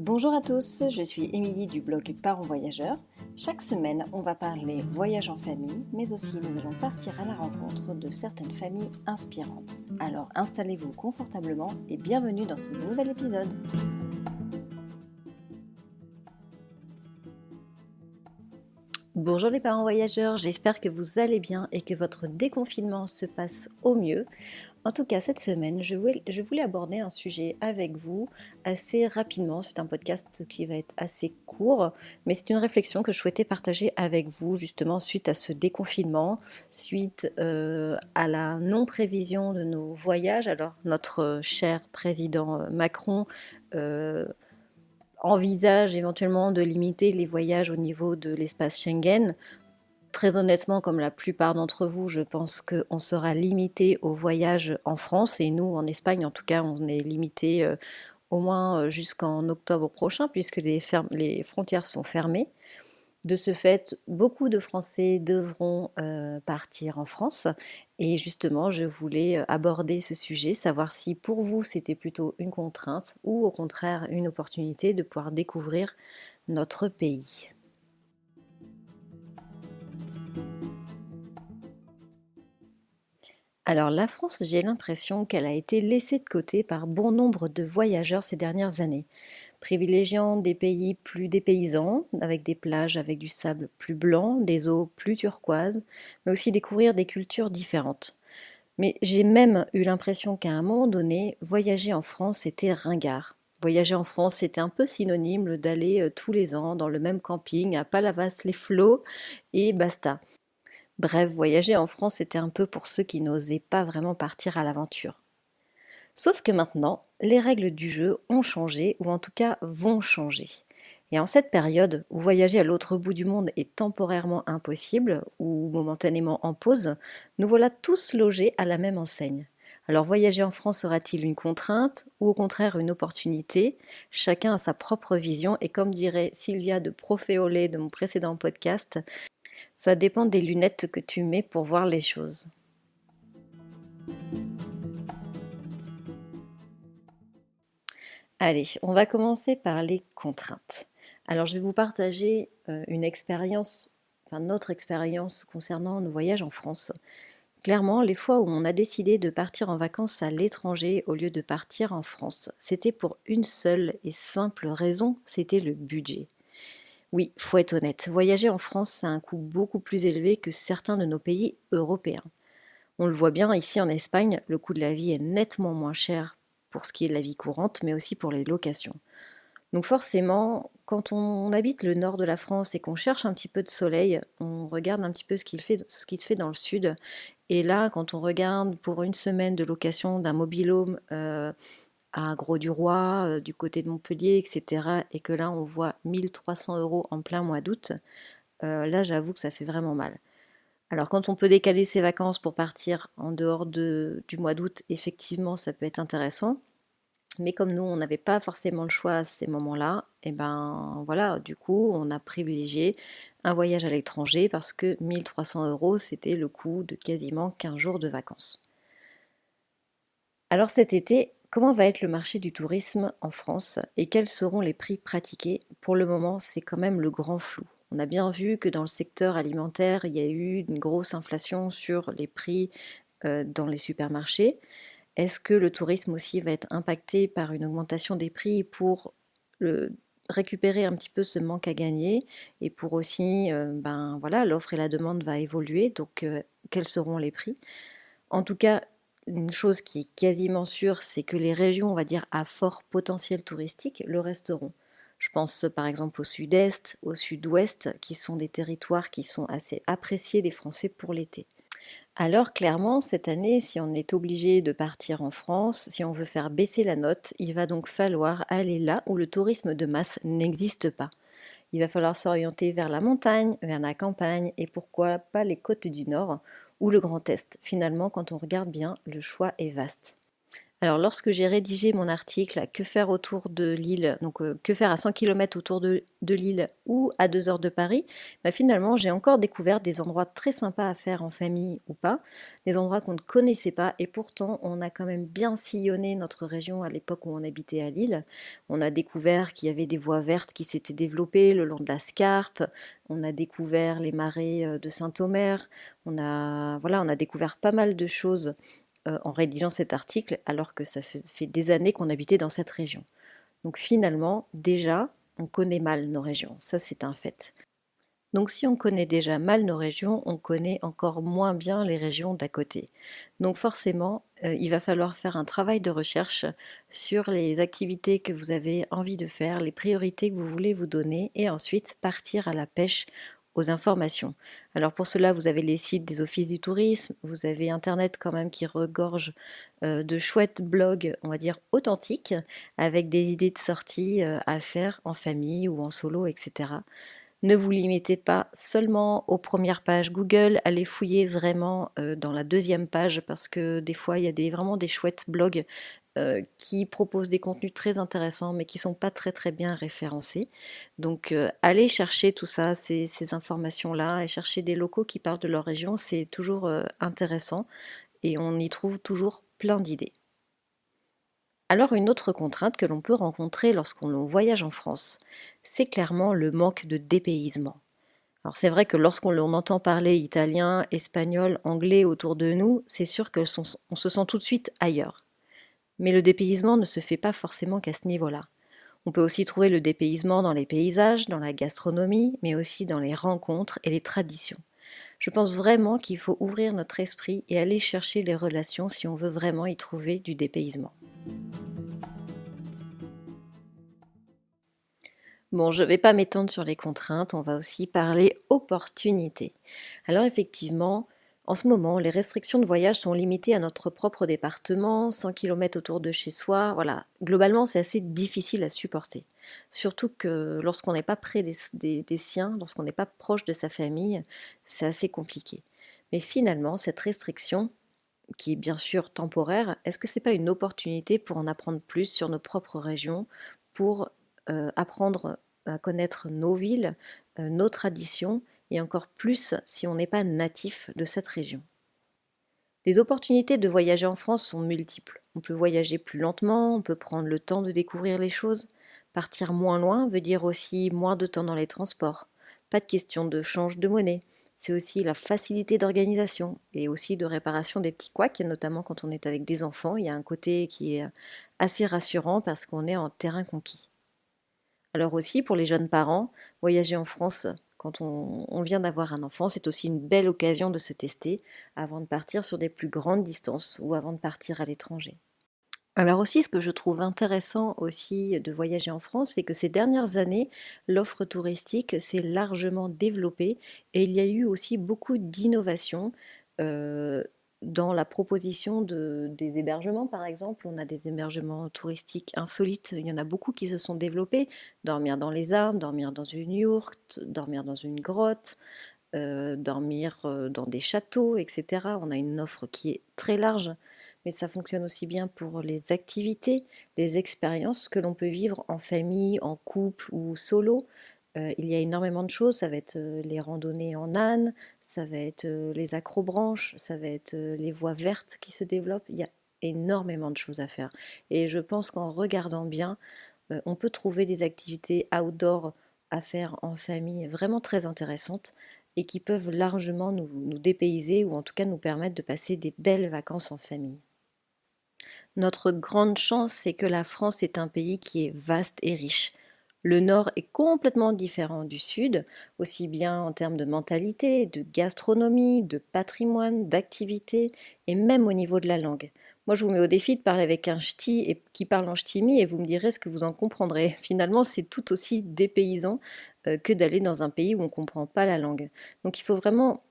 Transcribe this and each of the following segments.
Bonjour à tous, je suis Émilie du blog Parents Voyageurs. Chaque semaine, on va parler voyage en famille, mais aussi nous allons partir à la rencontre de certaines familles inspirantes. Alors installez-vous confortablement et bienvenue dans ce nouvel épisode. Bonjour les parents voyageurs, j'espère que vous allez bien et que votre déconfinement se passe au mieux. En tout cas, cette semaine, je voulais aborder un sujet avec vous assez rapidement. C'est un podcast qui va être assez court, mais c'est une réflexion que je souhaitais partager avec vous, justement, suite à ce déconfinement, suite à la non-prévision de nos voyages. Alors, notre cher président Macron euh, envisage éventuellement de limiter les voyages au niveau de l'espace Schengen. Très honnêtement, comme la plupart d'entre vous, je pense qu'on sera limité au voyage en France et nous, en Espagne, en tout cas, on est limité au moins jusqu'en octobre prochain puisque les frontières sont fermées. De ce fait, beaucoup de Français devront partir en France et justement, je voulais aborder ce sujet, savoir si pour vous c'était plutôt une contrainte ou au contraire une opportunité de pouvoir découvrir notre pays. Alors la France, j'ai l'impression qu'elle a été laissée de côté par bon nombre de voyageurs ces dernières années, privilégiant des pays plus dépaysants, avec des plages avec du sable plus blanc, des eaux plus turquoises, mais aussi découvrir des cultures différentes. Mais j'ai même eu l'impression qu'à un moment donné, voyager en France était ringard. Voyager en France, c'était un peu synonyme d'aller tous les ans dans le même camping à Palavas-les-Flots et basta. Bref, voyager en France, c'était un peu pour ceux qui n'osaient pas vraiment partir à l'aventure. Sauf que maintenant, les règles du jeu ont changé, ou en tout cas vont changer. Et en cette période où voyager à l'autre bout du monde est temporairement impossible, ou momentanément en pause, nous voilà tous logés à la même enseigne. Alors voyager en France sera-t-il une contrainte ou au contraire une opportunité? Chacun a sa propre vision et comme dirait Sylvia de Proféolé de mon précédent podcast, ça dépend des lunettes que tu mets pour voir les choses. Allez, on va commencer par les contraintes. Alors, je vais vous partager une expérience, enfin notre expérience concernant nos voyages en France. Clairement, les fois où on a décidé de partir en vacances à l'étranger au lieu de partir en France, c'était pour une seule et simple raison, c'était le budget. Oui, faut être honnête, voyager en France a un coût beaucoup plus élevé que certains de nos pays européens. On le voit bien ici en Espagne, le coût de la vie est nettement moins cher pour ce qui est de la vie courante, mais aussi pour les locations. Donc forcément, quand on habite le nord de la France et qu'on cherche un petit peu de soleil, on regarde un petit peu ce qui se fait dans le sud. Et là, quand on regarde pour une semaine de location d'un mobil-home à Grau-du-Roi, du côté de Montpellier, etc., et que là on voit 1 300 € en plein mois d'août, là j'avoue que ça fait vraiment mal. Alors quand on peut décaler ses vacances pour partir en dehors du mois d'août, effectivement ça peut être intéressant. Mais comme nous, on n'avait pas forcément le choix à ces moments-là, et ben voilà, du coup, on a privilégié un voyage à l'étranger parce que 1 300 €, c'était le coût de quasiment 15 jours de vacances. Alors cet été, comment va être le marché du tourisme en France et quels seront les prix pratiqués? Pour le moment, c'est quand même le grand flou. On a bien vu que dans le secteur alimentaire, il y a eu une grosse inflation sur les prix dans les supermarchés. Est-ce que le tourisme aussi va être impacté par une augmentation des prix pour le récupérer un petit peu ce manque à gagner et pour aussi, ben voilà, l'offre et la demande va évoluer, donc quels seront les prix? En tout cas, une chose qui est quasiment sûre, c'est que les régions, on va dire, à fort potentiel touristique le resteront. Je pense par exemple au sud-est, au sud-ouest, qui sont des territoires qui sont assez appréciés des Français pour l'été. Alors clairement, cette année, si on est obligé de partir en France, si on veut faire baisser la note, il va donc falloir aller là où le tourisme de masse n'existe pas. Il va falloir s'orienter vers la montagne, vers la campagne et pourquoi pas les côtes du Nord ou le Grand Est. Finalement, quand on regarde bien, le choix est vaste. Alors, lorsque j'ai rédigé mon article à Que faire autour de Lille, donc que faire à 100 km autour de Lille ou à 2 heures de Paris, bah, finalement, j'ai encore découvert des endroits très sympas à faire en famille ou pas, des endroits qu'on ne connaissait pas et pourtant on a quand même bien sillonné notre région à l'époque où on habitait à Lille. On a découvert qu'il y avait des voies vertes qui s'étaient développées le long de la Scarpe, on a découvert les marais de Saint-Omer, on a découvert pas mal de choses en rédigeant cet article, alors que ça fait des années qu'on habitait dans cette région. Donc finalement, déjà, on connaît mal nos régions, ça c'est un fait. Donc si on connaît déjà mal nos régions, on connaît encore moins bien les régions d'à côté. Donc forcément, il va falloir faire un travail de recherche sur les activités que vous avez envie de faire, les priorités que vous voulez vous donner, et ensuite partir à la pêche aux informations. Alors pour cela, vous avez les sites des offices du tourisme, vous avez Internet quand même qui regorge de chouettes blogs, on va dire authentiques, avec des idées de sortie à faire en famille ou en solo, etc. Ne vous limitez pas seulement aux premières pages Google, allez fouiller vraiment dans la deuxième page parce que des fois il y a vraiment des chouettes blogs qui proposent des contenus très intéressants mais qui ne sont pas très très bien référencés. Donc allez chercher tout ça, ces informations-là, et chercher des locaux qui parlent de leur région, c'est toujours intéressant et on y trouve toujours plein d'idées. Alors une autre contrainte que l'on peut rencontrer lorsqu'on voyage en France, c'est clairement le manque de dépaysement. Alors c'est vrai que lorsqu'on entend parler italien, espagnol, anglais autour de nous, c'est sûr qu'on se sent tout de suite ailleurs. Mais le dépaysement ne se fait pas forcément qu'à ce niveau-là. On peut aussi trouver le dépaysement dans les paysages, dans la gastronomie, mais aussi dans les rencontres et les traditions. Je pense vraiment qu'il faut ouvrir notre esprit et aller chercher les relations si on veut vraiment y trouver du dépaysement. Bon, je ne vais pas m'étendre sur les contraintes, on va aussi parler opportunités. Alors effectivement, en ce moment, les restrictions de voyage sont limitées à notre propre département, 100 km autour de chez soi. Voilà, globalement, c'est assez difficile à supporter. Surtout que lorsqu'on n'est pas près des siens, lorsqu'on n'est pas proche de sa famille, c'est assez compliqué. Mais finalement, cette restriction, qui est bien sûr temporaire, est-ce que c'est pas une opportunité pour en apprendre plus sur nos propres régions, pour apprendre à connaître nos villes, nos traditions, et encore plus si on n'est pas natif de cette région? Les opportunités de voyager en France sont multiples. On peut voyager plus lentement, on peut prendre le temps de découvrir les choses. Partir moins loin veut dire aussi moins de temps dans les transports. Pas de question de change de monnaie. C'est aussi la facilité d'organisation et aussi de réparation des petits couacs, notamment quand on est avec des enfants. Il y a un côté qui est assez rassurant parce qu'on est en terrain conquis. Alors aussi, pour les jeunes parents, voyager en France quand on vient d'avoir un enfant, c'est aussi une belle occasion de se tester avant de partir sur des plus grandes distances ou avant de partir à l'étranger. Alors aussi, ce que je trouve intéressant aussi de voyager en France, c'est que ces dernières années, l'offre touristique s'est largement développée et il y a eu aussi beaucoup d'innovations euh, dans la proposition des hébergements, par exemple. On a des hébergements touristiques insolites, il y en a beaucoup qui se sont développés. Dormir dans les arbres, dormir dans une yourte, dormir dans une grotte, dormir dans des châteaux, etc. On a une offre qui est très large, mais ça fonctionne aussi bien pour les activités, les expériences que l'on peut vivre en famille, en couple ou solo. Il y a énormément de choses, ça va être les randonnées en âne, ça va être les acrobranches, ça va être les voies vertes qui se développent. Il y a énormément de choses à faire. Et je pense qu'en regardant bien, on peut trouver des activités outdoor à faire en famille vraiment très intéressantes et qui peuvent largement nous dépayser ou en tout cas nous permettre de passer des belles vacances en famille. Notre grande chance, c'est que la France est un pays qui est vaste et riche. Le Nord est complètement différent du Sud, aussi bien en termes de mentalité, de gastronomie, de patrimoine, d'activité, et même au niveau de la langue. Moi, je vous mets au défi de parler avec un ch'ti et qui parle en ch'timi et vous me direz ce que vous en comprendrez. Finalement, c'est tout aussi dépaysant que d'aller dans un pays où on ne comprend pas la langue. Donc, il faut vraiment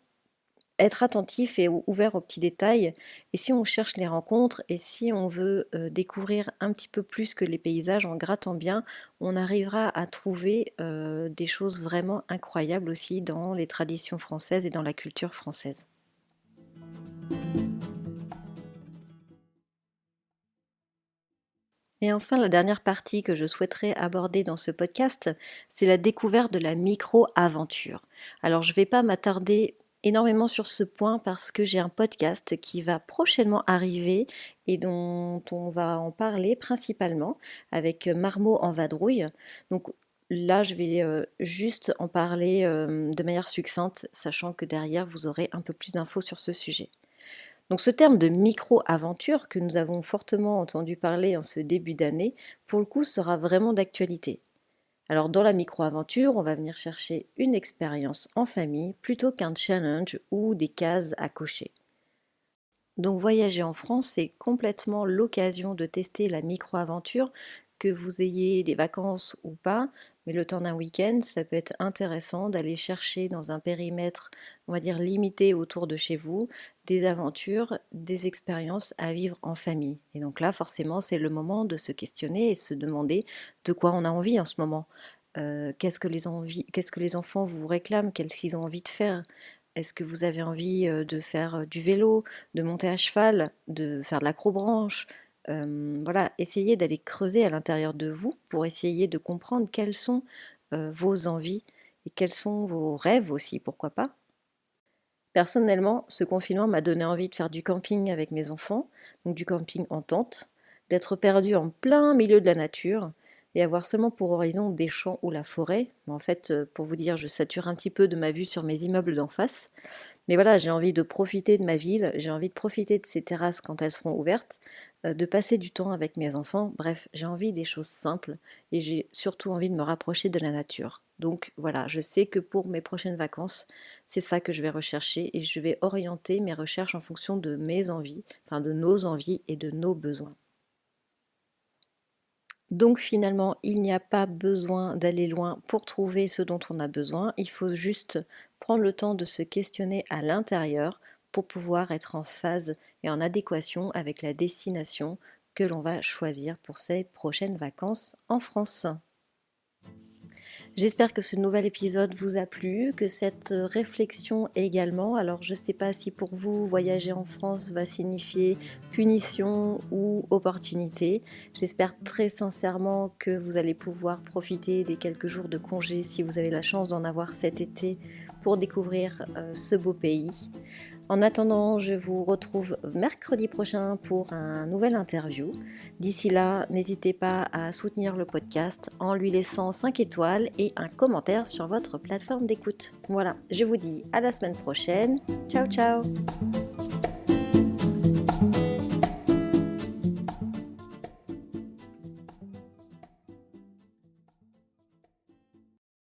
être attentif et ouvert aux petits détails. Et si on cherche les rencontres et si on veut découvrir un petit peu plus que les paysages en grattant bien, on arrivera à trouver des choses vraiment incroyables aussi dans les traditions françaises et dans la culture française. Et enfin, la dernière partie que je souhaiterais aborder dans ce podcast, c'est la découverte de la micro-aventure. Alors, je ne vais pas m'attarder énormément sur ce point parce que j'ai un podcast qui va prochainement arriver et dont on va en parler principalement avec Marmot en vadrouille. Donc là, je vais juste en parler de manière succincte, sachant que derrière, vous aurez un peu plus d'infos sur ce sujet. Donc ce terme de micro-aventure que nous avons fortement entendu parler en ce début d'année, pour le coup, sera vraiment d'actualité. Alors dans la micro-aventure, on va venir chercher une expérience en famille plutôt qu'un challenge ou des cases à cocher. Donc voyager en France, c'est complètement l'occasion de tester la micro-aventure, que vous ayez des vacances ou pas, mais le temps d'un week-end, ça peut être intéressant d'aller chercher dans un périmètre, on va dire limité autour de chez vous, des aventures, des expériences à vivre en famille. Et donc là, forcément, c'est le moment de se questionner et se demander de quoi on a envie en ce moment. Qu'est-ce que les enfants vous réclament? Qu'est-ce qu'ils ont envie de faire? Est-ce que vous avez envie de faire du vélo, de monter à cheval, de faire de l'acrobranche? Voilà, essayez d'aller creuser à l'intérieur de vous pour essayer de comprendre quelles sont vos envies et quels sont vos rêves aussi, pourquoi pas. Personnellement, ce confinement m'a donné envie de faire du camping avec mes enfants, donc du camping en tente, d'être perdu en plein milieu de la nature et avoir seulement pour horizon des champs ou la forêt. Mais en fait, pour vous dire, je sature un petit peu de ma vue sur mes immeubles d'en face. Mais voilà, j'ai envie de profiter de ma ville, j'ai envie de profiter de ces terrasses quand elles seront ouvertes, de passer du temps avec mes enfants. Bref, j'ai envie des choses simples et j'ai surtout envie de me rapprocher de la nature. Donc voilà, je sais que pour mes prochaines vacances, c'est ça que je vais rechercher et je vais orienter mes recherches en fonction de mes envies, enfin de nos envies et de nos besoins. Donc finalement, il n'y a pas besoin d'aller loin pour trouver ce dont on a besoin. Il faut juste prendre le temps de se questionner à l'intérieur pour pouvoir être en phase et en adéquation avec la destination que l'on va choisir pour ses prochaines vacances en France. J'espère que ce nouvel épisode vous a plu, que cette réflexion également. Alors je ne sais pas si pour vous voyager en France va signifier punition ou opportunité. J'espère très sincèrement que vous allez pouvoir profiter des quelques jours de congé si vous avez la chance d'en avoir cet été pour découvrir ce beau pays. En attendant, je vous retrouve mercredi prochain pour un nouvel interview. D'ici là, n'hésitez pas à soutenir le podcast en lui laissant 5 étoiles et un commentaire sur votre plateforme d'écoute. Voilà, je vous dis à la semaine prochaine. Ciao ciao!